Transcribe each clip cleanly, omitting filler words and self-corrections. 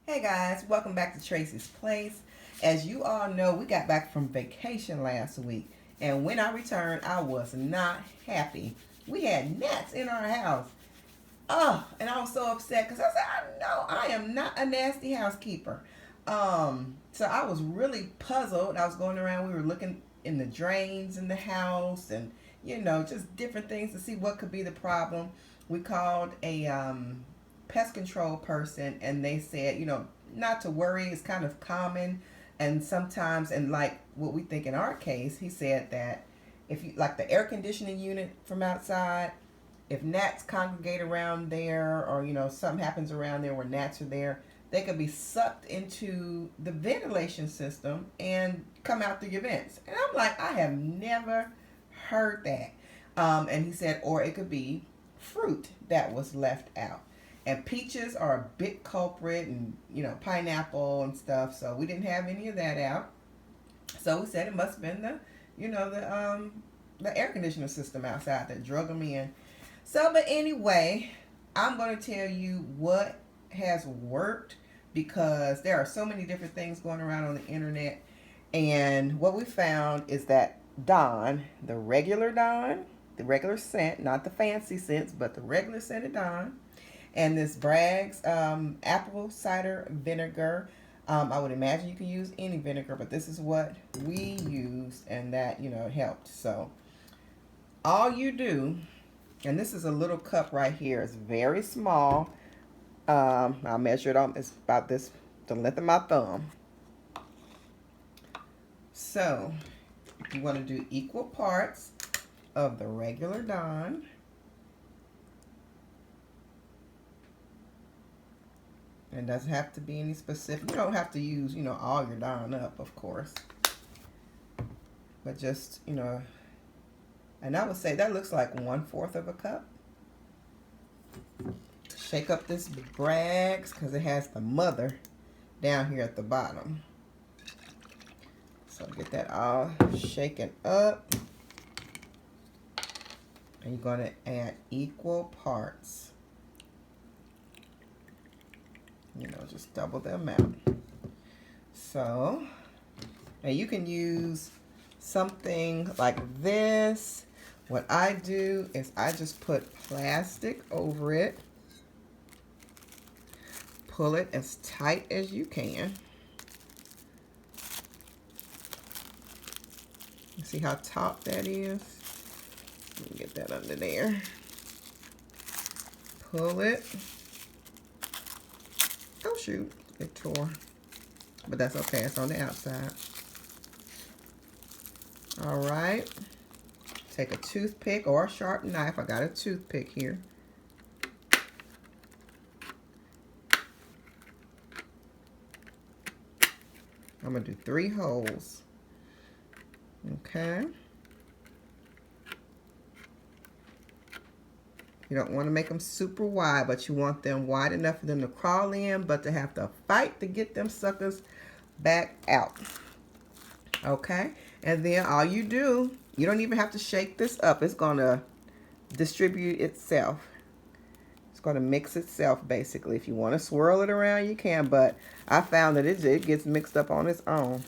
Hey guys, welcome back to Tracy's Place. As you all know, we got back from vacation last week, and when I returned, I was not happy. We had gnats in our house. Oh, and I was so upset because I said, I know I am not a nasty housekeeper. So I was really puzzled. I was going around, we were looking in the drains in the house and, just different things to see what could be the problem. We called a pest control person and they said, not to worry, it's kind of common. And sometimes, and like what we think in our case, he said that if you like the air conditioning unit from outside, if gnats congregate around there or something happens around there where gnats are there, they could be sucked into the ventilation system and come out through your vents. And I'm like, I have never heard that. And he said, or it could be fruit that was left out. And peaches are a big culprit, and pineapple and stuff. So we didn't have any of that out. So we said it must have been the air conditioner system outside that drug them in. So, but anyway, I'm going to tell you what has worked because there are so many different things going around on the internet. And what we found is that Dawn, the regular Dawn, the regular scent, not the fancy scents, but the regular scent of Dawn, and this Braggs Apple Cider Vinegar. I would imagine you can use any vinegar, but this is what we used, and that, helped. So all you do, and this is a little cup right here. It's very small. I'll measure it on. It's about this, the length of my thumb. So you want to do equal parts of the regular Dawn. It doesn't have to be any specific. You don't have to use, all your Dawn up, of course. But just, and I would say that looks like 1/4 of a cup. Shake up this Braggs because it has the mother down here at the bottom. So get that all shaken up. And you're going to add equal parts. Just double the amount. So, and you can use something like this. What I do is I just put plastic over it. Pull it as tight as you can. You see how taut that is? Let me get that under there. Pull it. Oh shoot, it tore. But that's okay, it's on the outside. All right. Take a toothpick or a sharp knife. I got a toothpick here. I'm gonna do 3 holes. Okay. You don't want to make them super wide, but you want them wide enough for them to crawl in, but to have to fight to get them suckers back out. Okay? And then all you do, you don't even have to shake this up. It's going to distribute itself. It's going to mix itself, basically. If you want to swirl it around, you can, but I found that it gets mixed up on its own.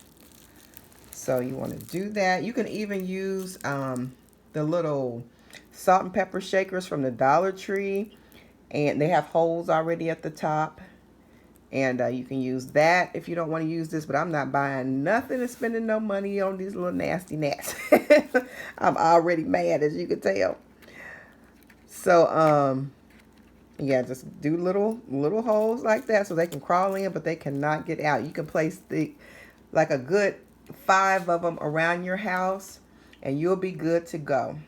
So you want to do that. You can even use the little salt and pepper shakers from the Dollar Tree, and they have holes already at the top, and you can use that if you don't want to use this. But I'm not buying nothing and spending no money on these little nasty gnats. I'm already mad, as you can tell. So yeah, just do little holes like that so they can crawl in, but they cannot get out. You can place like a good 5 of them around your house, and you'll be good to go.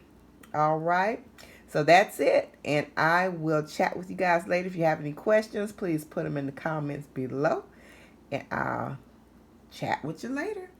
All right, so that's it, and I will chat with you guys later. If you have any questions, please put them in the comments below, and I'll chat with you later.